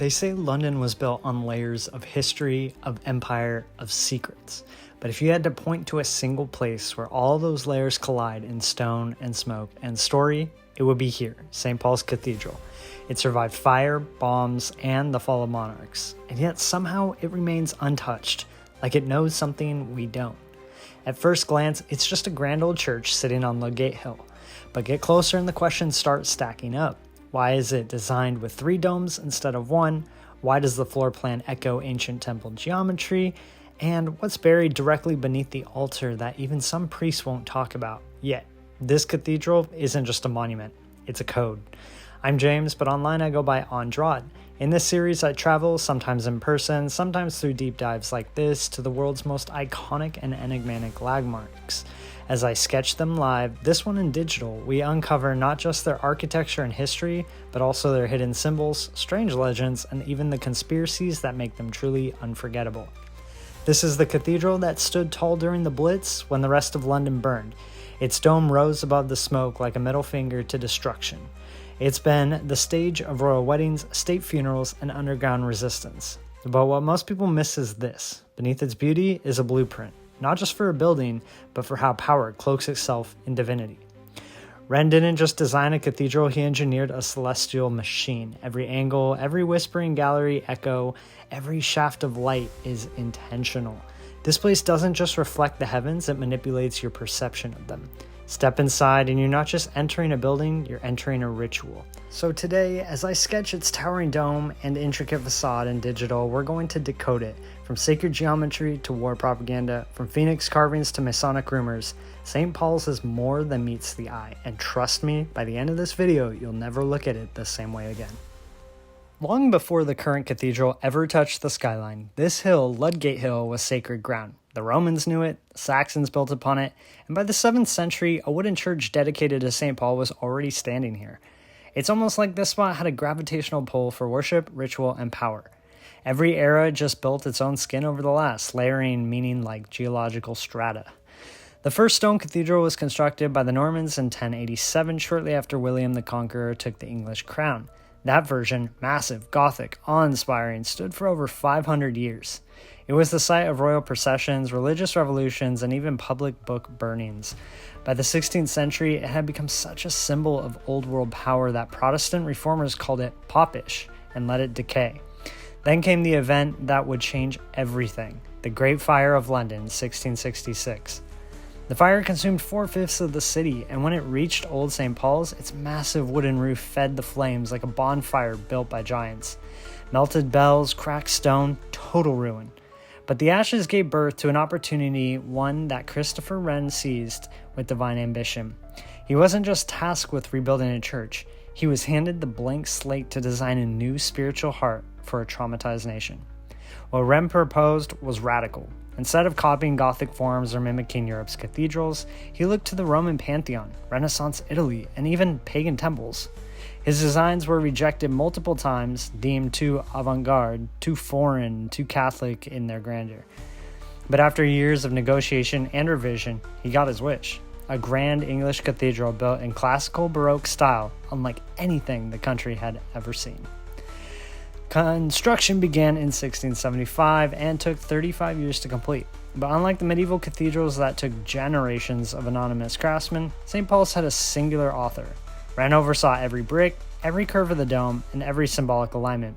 They say London was built on layers of history, of empire, of secrets. But if you had to point to a single place where all those layers collide in stone and smoke and story, it would be here, St. Paul's Cathedral. It survived fire, bombs, and the fall of monarchs, and yet somehow it remains untouched, like it knows something we don't. At first glance, it's just a grand old church sitting on Ludgate Hill, but get closer and the questions start stacking up. Why is it designed with 3 domes instead of 1? Why does the floor plan echo ancient temple geometry? And what's buried directly beneath the altar that even some priests won't talk about? Yet, this cathedral isn't just a monument, it's a code. I'm James, but online I go by untouched. In this series I travel, sometimes in person, sometimes through deep dives like this, to the world's most iconic and enigmatic landmarks. As I sketch them live, this one in digital, we uncover not just their architecture and history, but also their hidden symbols, strange legends, and even the conspiracies that make them truly unforgettable. This is the cathedral that stood tall during the Blitz when the rest of London burned. Its dome rose above the smoke like a middle finger to destruction. It's been the stage of royal weddings, state funerals, and underground resistance. But what most people miss is this. Beneath its beauty is a blueprint, not just for a building, but for how power cloaks itself in divinity. Wren didn't just design a cathedral, he engineered a celestial machine. Every angle, every whispering gallery echo, every shaft of light is intentional. This place doesn't just reflect the heavens, it manipulates your perception of them. Step inside and you're not just entering a building, you're entering a ritual. So today, as I sketch its towering dome and intricate facade in digital, we're going to decode it. From sacred geometry to war propaganda, from phoenix carvings to Masonic rumors, St. Paul's is more than meets the eye. And trust me, by the end of this video, you'll never look at it the same way again. Long before the current cathedral ever touched the skyline, this hill, Ludgate Hill, was sacred ground. The Romans knew it, the Saxons built upon it, and by the 7th century, a wooden church dedicated to St. Paul was already standing here. It's almost like this spot had a gravitational pull for worship, ritual, and power. Every era just built its own skin over the last, layering meaning like geological strata. The first stone cathedral was constructed by the Normans in 1087, shortly after William the Conqueror took the English crown. That version, massive, Gothic, awe-inspiring, stood for over 500 years. It was the site of royal processions, religious revolutions, and even public book burnings. By the 16th century, it had become such a symbol of old world power that Protestant reformers called it popish and let it decay. Then came the event that would change everything, the Great Fire of London, 1666. The fire consumed 4/5 of the city, and when it reached Old St. Paul's, its massive wooden roof fed the flames like a bonfire built by giants. Melted bells, cracked stone, total ruin. But the ashes gave birth to an opportunity, one that Christopher Wren seized with divine ambition. He wasn't just tasked with rebuilding a church, he was handed the blank slate to design a new spiritual heart for a traumatized nation. What Wren proposed was radical. Instead of copying Gothic forms or mimicking Europe's cathedrals, he looked to the Roman Pantheon, Renaissance Italy, and even pagan temples. His designs were rejected multiple times, deemed too avant-garde, too foreign, too Catholic in their grandeur. But after years of negotiation and revision, he got his wish. A grand English cathedral built in classical Baroque style, unlike anything the country had ever seen. Construction began in 1675 and took 35 years to complete. But unlike the medieval cathedrals that took generations of anonymous craftsmen, St. Paul's had a singular author. Wren oversaw every brick, every curve of the dome, and every symbolic alignment.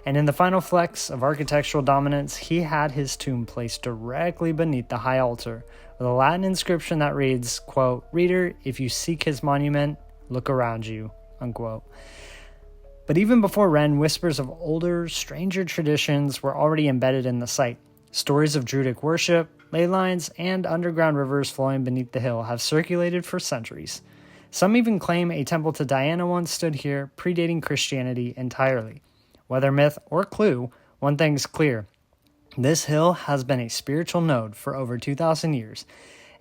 And in the final flex of architectural dominance, he had his tomb placed directly beneath the high altar with a Latin inscription that reads, quote, "Reader, if you seek his monument, look around you," unquote. But even before Wren, whispers of older, stranger traditions were already embedded in the site. Stories of Druidic worship, ley lines, and underground rivers flowing beneath the hill have circulated for centuries. Some even claim a temple to Diana once stood here, predating Christianity entirely. Whether myth or clue, one thing's clear. This hill has been a spiritual node for over 2,000 years,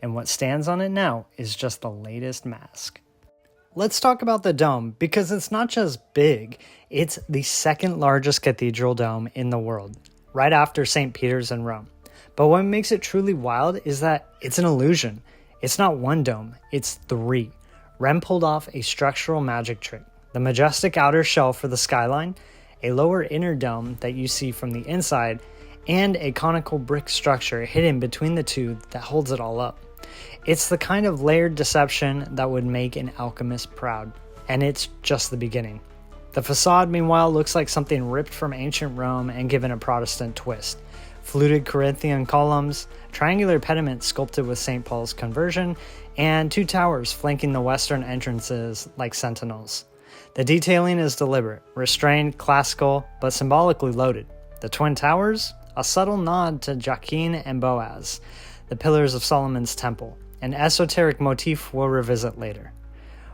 and what stands on it now is just the latest mask. Let's talk about the dome, because it's not just big, it's the second largest cathedral dome in the world, right after St. Peter's in Rome. But what makes it truly wild is that it's an illusion. It's not one dome, it's 3. Wren pulled off a structural magic trick. The majestic outer shell for the skyline, a lower inner dome that you see from the inside, and a conical brick structure hidden between the two that holds it all up. It's the kind of layered deception that would make an alchemist proud, and it's just the beginning. The facade, meanwhile, looks like something ripped from ancient Rome and given a Protestant twist. Fluted Corinthian columns, triangular pediment sculpted with St. Paul's conversion, and two towers flanking the western entrances like sentinels. The detailing is deliberate, restrained, classical, but symbolically loaded. The twin towers? A subtle nod to Jachin and Boaz, the pillars of Solomon's temple, an esoteric motif we'll revisit later.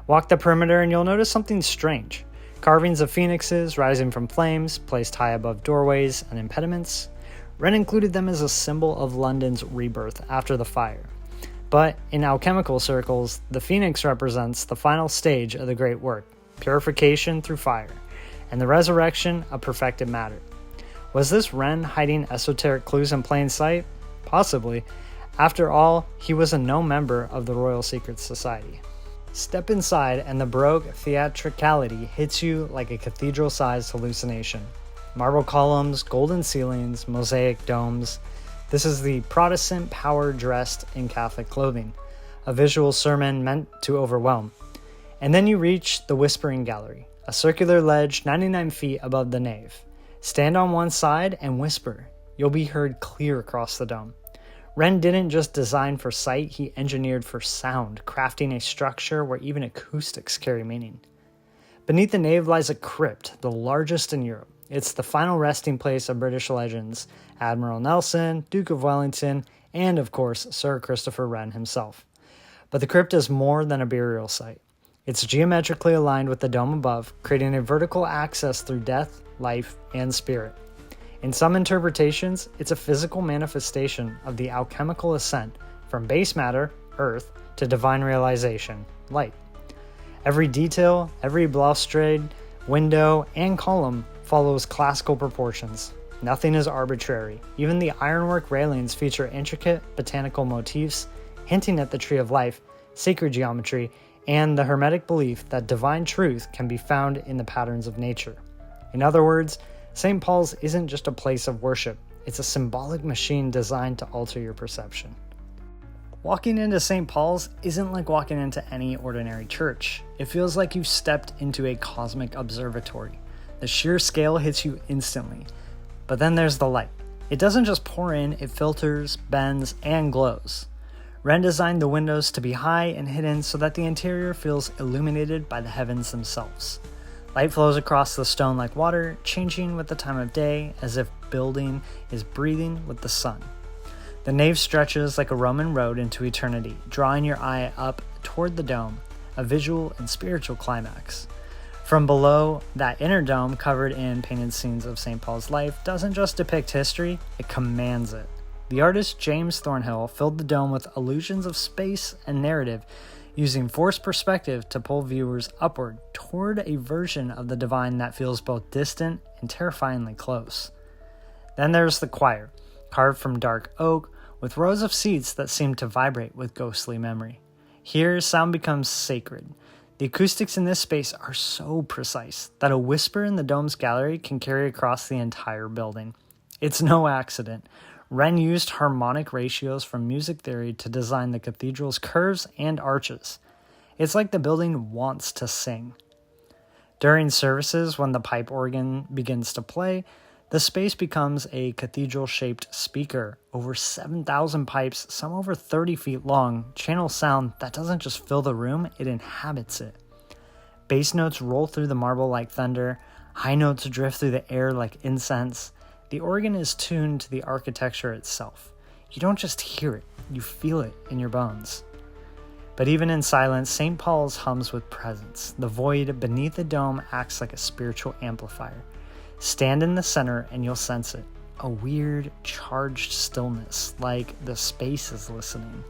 Walk the perimeter and you'll notice something strange. Carvings of phoenixes rising from flames, placed high above doorways and impediments. Wren included them as a symbol of London's rebirth after the fire. But in alchemical circles, the phoenix represents the final stage of the great work, purification through fire, and the resurrection of perfected matter. Was this Wren hiding esoteric clues in plain sight? Possibly. After all, he was a known member of the Royal Secret Society. Step inside and the Baroque theatricality hits you like a cathedral-sized hallucination. Marble columns, golden ceilings, mosaic domes. This is the Protestant power dressed in Catholic clothing, a visual sermon meant to overwhelm. And then you reach the Whispering Gallery, a circular ledge 99 feet above the nave. Stand on one side and whisper. You'll be heard clear across the dome. Wren didn't just design for sight, he engineered for sound, crafting a structure where even acoustics carry meaning. Beneath the nave lies a crypt, the largest in Europe. It's the final resting place of British legends, Admiral Nelson, Duke of Wellington, and of course, Sir Christopher Wren himself. But the crypt is more than a burial site. It's geometrically aligned with the dome above, creating a vertical access through death, life, and spirit. In some interpretations, it's a physical manifestation of the alchemical ascent from base matter, earth, to divine realization, light. Every detail, every balustrade, window, and column follows classical proportions. Nothing is arbitrary. Even the ironwork railings feature intricate botanical motifs, hinting at the tree of life, sacred geometry, and the hermetic belief that divine truth can be found in the patterns of nature. In other words, St. Paul's isn't just a place of worship, it's a symbolic machine designed to alter your perception. Walking into St. Paul's isn't like walking into any ordinary church. It feels like you've stepped into a cosmic observatory. The sheer scale hits you instantly. But then there's the light. It doesn't just pour in, it filters, bends, and glows. Wren designed the windows to be high and hidden so that the interior feels illuminated by the heavens themselves. Light flows across the stone like water, changing with the time of day, as if building is breathing with the sun. The nave stretches like a Roman road into eternity, drawing your eye up toward the dome, a visual and spiritual climax. From below, that inner dome, covered in painted scenes of St. Paul's life, doesn't just depict history, it commands it. The artist James Thornhill filled the dome with illusions of space and narrative, using forced perspective to pull viewers upward toward a version of the divine that feels both distant and terrifyingly close. Then there's the choir, carved from dark oak, with rows of seats that seem to vibrate with ghostly memory. Here, sound becomes sacred. The acoustics in this space are so precise that a whisper in the dome's gallery can carry across the entire building. It's no accident. Wren used harmonic ratios from music theory to design the cathedral's curves and arches. It's like the building wants to sing. During services, when the pipe organ begins to play, the space becomes a cathedral-shaped speaker. Over 7,000 pipes, some over 30 feet long, channel sound that doesn't just fill the room, it inhabits it. Bass notes roll through the marble like thunder, high notes drift through the air like incense. The organ is tuned to the architecture itself. You don't just hear it, you feel it in your bones. But even in silence, St. Paul's hums with presence. The void beneath the dome acts like a spiritual amplifier. Stand in the center and you'll sense it. A weird, charged stillness, like the space is listening.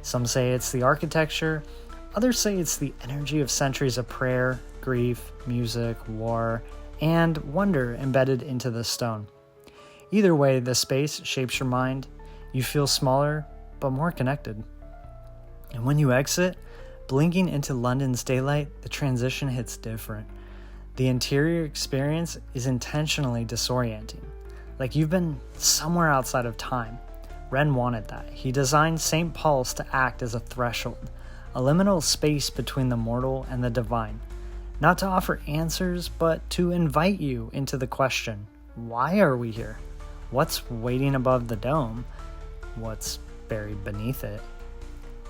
Some say it's the architecture, others say it's the energy of centuries of prayer, grief, music, war, and wonder embedded into the stone. Either way, the space shapes your mind. You feel smaller, but more connected. And when you exit, blinking into London's daylight, the transition hits different. The interior experience is intentionally disorienting, like you've been somewhere outside of time. Wren wanted that. He designed St. Paul's to act as a threshold, a liminal space between the mortal and the divine, not to offer answers, but to invite you into the question, why are we here? What's waiting above the dome? What's buried beneath it?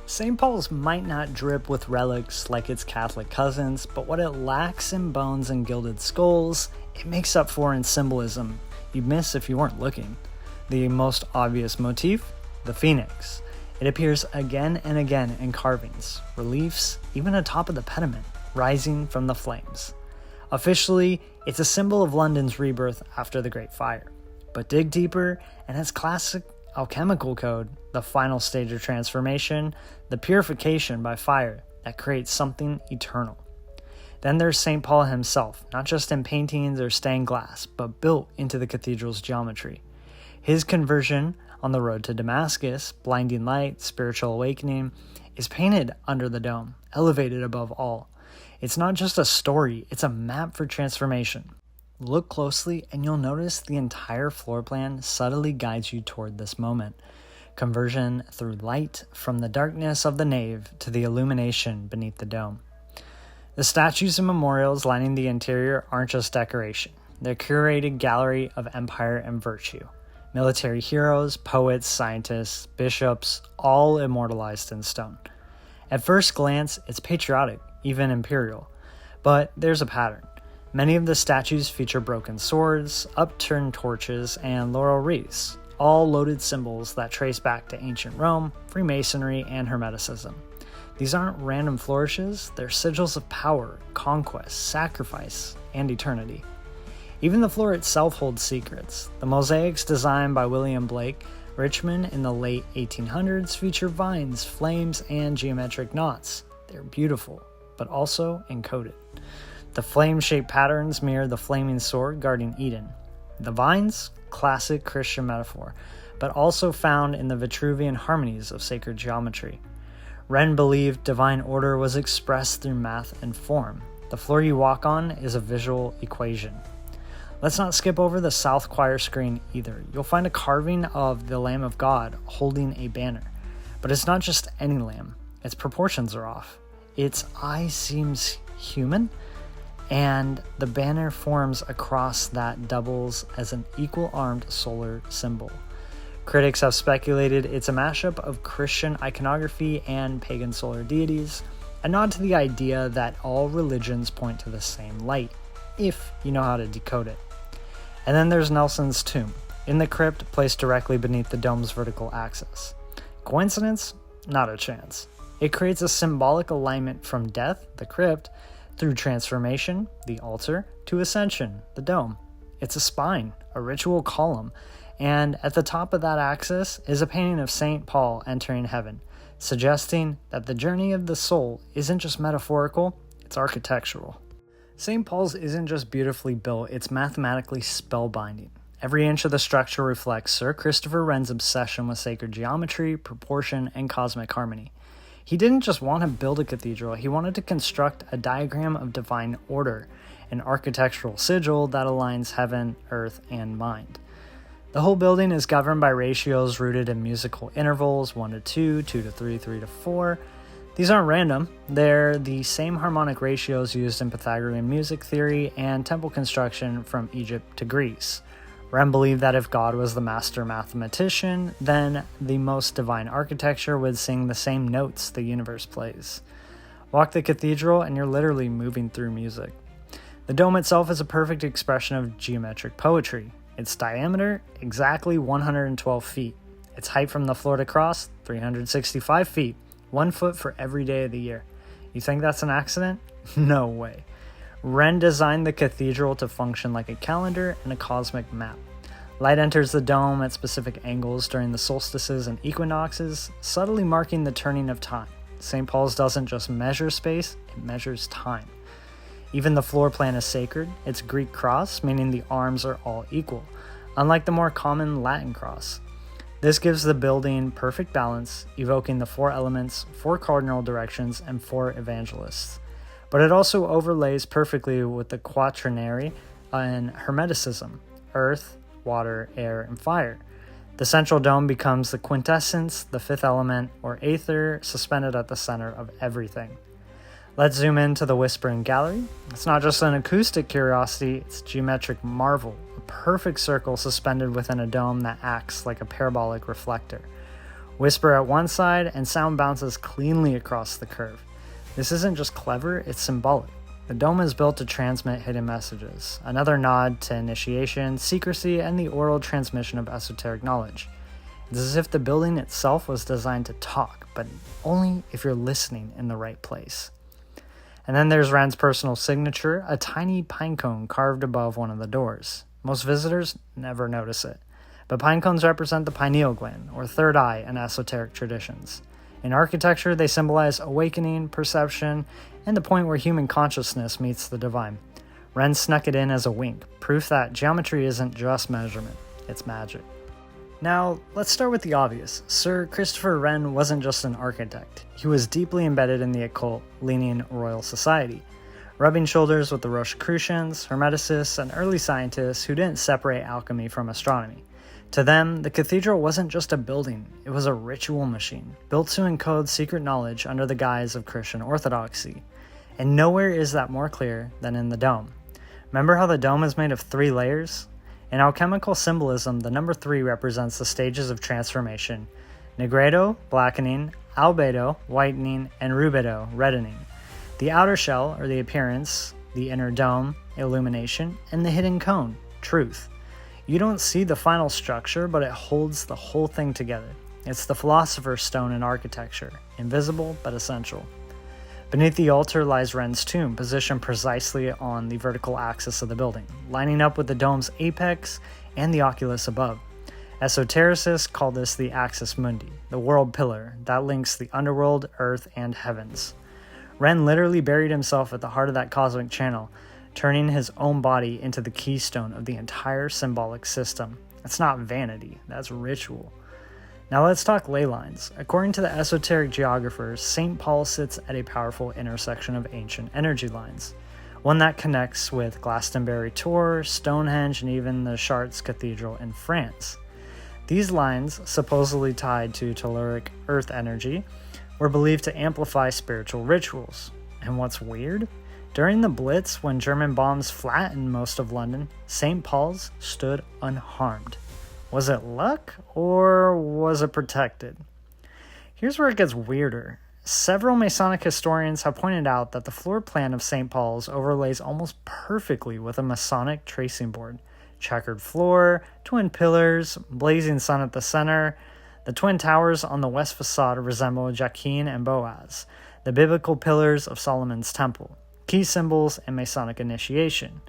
St. Paul's might not drip with relics like its Catholic cousins, but what it lacks in bones and gilded skulls, it makes up for in symbolism you'd miss if you weren't looking. The most obvious motif? The phoenix. It appears again and again in carvings, reliefs, even atop of the pediment, rising from the flames. Officially, it's a symbol of London's rebirth after the Great Fire. But dig deeper, and its classic alchemical code, the final stage of transformation, the purification by fire that creates something eternal. Then there's St. Paul himself, not just in paintings or stained glass, but built into the cathedral's geometry. His conversion on the road to Damascus, blinding light, spiritual awakening, is painted under the dome, elevated above all. It's not just a story, it's a map for transformation. Look closely and you'll notice the entire floor plan subtly guides you toward this moment. Conversion through light from the darkness of the nave to the illumination beneath the dome. The statues and memorials lining the interior aren't just decoration. They're a curated gallery of empire and virtue. Military heroes, poets, scientists, bishops, all immortalized in stone. At first glance, it's patriotic, even imperial. But there's a pattern. Many of the statues feature broken swords, upturned torches, and laurel wreaths, all loaded symbols that trace back to ancient Rome, Freemasonry, and Hermeticism. These aren't random flourishes, they're sigils of power, conquest, sacrifice, and eternity. Even the floor itself holds secrets. The mosaics designed by William Blake Richmond in the late 1800s feature vines, flames, and geometric knots. They're beautiful, but also encoded. The flame-shaped patterns mirror the flaming sword guarding Eden. The vines, classic Christian metaphor, but also found in the Vitruvian harmonies of sacred geometry. Wren believed divine order was expressed through math and form. The floor you walk on is a visual equation. Let's not skip over the south choir screen either. You'll find a carving of the Lamb of God holding a banner. But it's not just any lamb. Its proportions are off. Its eye seems human, and the banner forms a cross that doubles as an equal-armed solar symbol. Critics have speculated it's a mashup of Christian iconography and pagan solar deities, a nod to the idea that all religions point to the same light, if you know how to decode it. And then there's Nelson's tomb, in the crypt placed directly beneath the dome's vertical axis. Coincidence? Not a chance. It creates a symbolic alignment from death, the crypt, through transformation, the altar, to ascension, the dome. It's a spine, a ritual column, and at the top of that axis is a painting of St. Paul entering heaven, suggesting that the journey of the soul isn't just metaphorical, it's architectural. St. Paul's isn't just beautifully built, it's mathematically spellbinding. Every inch of the structure reflects Sir Christopher Wren's obsession with sacred geometry, proportion, and cosmic harmony. He didn't just want to build a cathedral, he wanted to construct a diagram of divine order, an architectural sigil that aligns heaven, earth, and mind. The whole building is governed by ratios rooted in musical intervals, 1 to 2, 2 to 3, 3 to 4. These aren't random, they're the same harmonic ratios used in Pythagorean music theory and temple construction from Egypt to Greece. Wren believed that if God was the master mathematician, then the most divine architecture would sing the same notes the universe plays. Walk the cathedral and you're literally moving through music. The dome itself is a perfect expression of geometric poetry. Its diameter, exactly 112 feet. Its height from the floor to cross, 365 feet. 1 foot for every day of the year. You think that's an accident? No way. Wren designed the cathedral to function like a calendar and a cosmic map. Light enters the dome at specific angles during the solstices and equinoxes, subtly marking the turning of time. St. Paul's doesn't just measure space, it measures time. Even the floor plan is sacred. It's Greek cross, meaning the arms are all equal, unlike the more common Latin cross. This gives the building perfect balance, evoking the 4 elements, 4 cardinal directions, and 4 evangelists. but it also overlays perfectly with the quaternary and hermeticism: earth, water, air, and fire. The central dome becomes the quintessence, the fifth element, or aether, suspended at the center of everything. Let's zoom into the Whispering Gallery. It's not just an acoustic curiosity, it's a geometric marvel, a perfect circle suspended within a dome that acts like a parabolic reflector. Whisper at one side, and sound bounces cleanly across the curve. This isn't just clever, it's symbolic. The dome is built to transmit hidden messages, another nod to initiation, secrecy, and the oral transmission of esoteric knowledge. It's as if the building itself was designed to talk, but only if you're listening in the right place. And then there's Ren's personal signature, a tiny pine cone carved above one of the doors. Most visitors never notice it, but pine cones represent the pineal gland, or third eye, in esoteric traditions. In architecture, they symbolize awakening, perception, and the point where human consciousness meets the divine. Ren snuck it in as a wink, proof that geometry isn't just measurement, it's magic. Now, let's start with the obvious. Sir Christopher Wren wasn't just an architect. He was deeply embedded in the occult-leaning Royal Society, rubbing shoulders with the Rosicrucians, Hermeticists, and early scientists who didn't separate alchemy from astronomy. To them, the cathedral wasn't just a building, it was a ritual machine, built to encode secret knowledge under the guise of Christian orthodoxy. And nowhere is that more clear than in the dome. Remember how the dome is made of 3 layers? In alchemical symbolism, the number 3 represents the stages of transformation: negredo, blackening; albedo, whitening; and rubedo, reddening. The outer shell, or the appearance; the inner dome, illumination; and the hidden cone, truth. You don't see the final structure, but it holds the whole thing together. It's the philosopher's stone in architecture, invisible but essential. Beneath the altar lies Ren's tomb, positioned precisely on the vertical axis of the building, lining up with the dome's apex and the oculus above. Esotericists call this the axis mundi, the world pillar that links the underworld, earth, and heavens. Ren literally buried himself at the heart of that cosmic channel, turning his own body into the keystone of the entire symbolic system. It's not vanity, that's ritual. Now let's talk ley lines. According to the esoteric geographers, St. Paul sits at a powerful intersection of ancient energy lines, one that connects with Glastonbury, Tours, Stonehenge, and even the Chartres Cathedral in France. These lines, supposedly tied to telluric earth energy, were believed to amplify spiritual rituals. And what's weird? During the Blitz, when German bombs flattened most of London, St. Paul's stood unharmed. Was it luck, or was it protected? Here's where it gets weirder. Several Masonic historians have pointed out that the floor plan of St. Paul's overlays almost perfectly with a Masonic tracing board. Checkered floor, twin pillars, blazing sun at the center. The twin towers on the west facade resemble Jachin and Boaz, the biblical pillars of Solomon's temple, key symbols and Masonic initiation.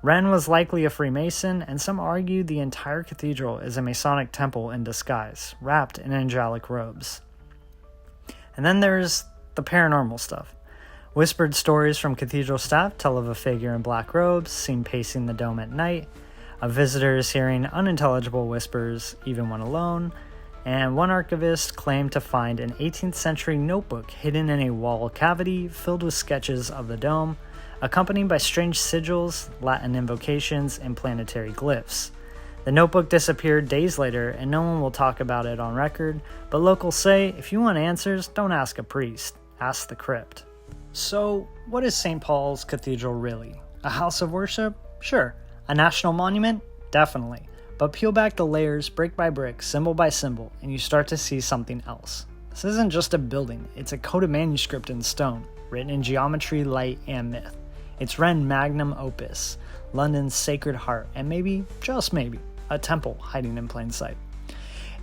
Ren was likely a Freemason, and some argue the entire cathedral is a Masonic temple in disguise, wrapped in angelic robes. And then there's the paranormal stuff. Whispered stories from cathedral staff tell of a figure in black robes seen pacing the dome at night, of visitors hearing unintelligible whispers even when alone, and one archivist claimed to find an 18th century notebook hidden in a wall cavity filled with sketches of the dome, accompanied by strange sigils, Latin invocations, and planetary glyphs. The notebook disappeared days later, and no one will talk about it on record, but locals say if you want answers, don't ask a priest, ask the crypt. So, what is St. Paul's Cathedral really? A house of worship? Sure. A national monument? Definitely. But peel back the layers brick by brick, symbol by symbol, and you start to see something else. This isn't just a building, it's a coded manuscript in stone, written in geometry, light, and myth. It's Ren magnum opus, London's Sacred Heart, and maybe, just maybe, a temple hiding in plain sight.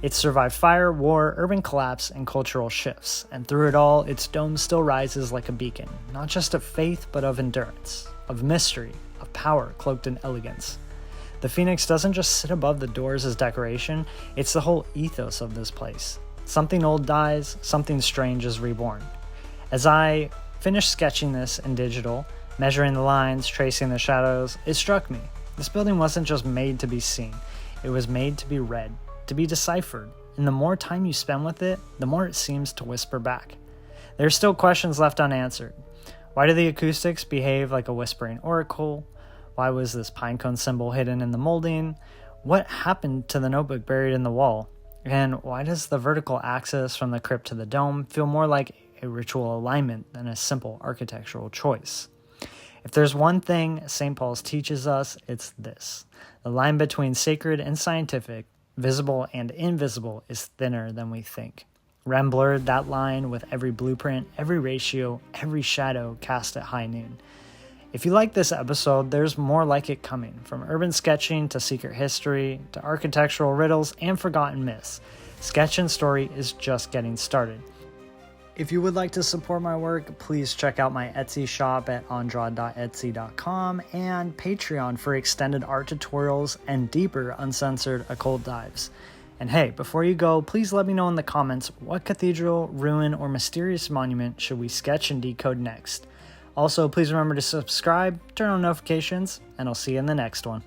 It's survived fire, war, urban collapse, and cultural shifts, and through it all, its dome still rises like a beacon, not just of faith, but of endurance, of mystery, of power cloaked in elegance. The phoenix doesn't just sit above the doors as decoration, it's the whole ethos of this place. Something old dies, something strange is reborn. As I finished sketching this in digital, measuring the lines, tracing the shadows, it struck me. This building wasn't just made to be seen, it was made to be read, to be deciphered, and the more time you spend with it, the more it seems to whisper back. There are still questions left unanswered. Why do the acoustics behave like a whispering oracle? Why was this pinecone symbol hidden in the molding? What happened to the notebook buried in the wall? And why does the vertical axis from the crypt to the dome feel more like a ritual alignment than a simple architectural choice? If there's one thing St. Paul's teaches us, it's this. The line between sacred and scientific, visible and invisible, is thinner than we think. Rem blurred that line with every blueprint, every ratio, every shadow cast at high noon. If you like this episode, there's more like it coming, from urban sketching to secret history to architectural riddles and forgotten myths. Sketch and Story is just getting started. If you would like to support my work, please check out my Etsy shop at andrad.etsy.com and Patreon for extended art tutorials and deeper uncensored occult dives. And hey, before you go, please let me know in the comments what cathedral, ruin, or mysterious monument should we sketch and decode next. Also, please remember to subscribe, turn on notifications, and I'll see you in the next one.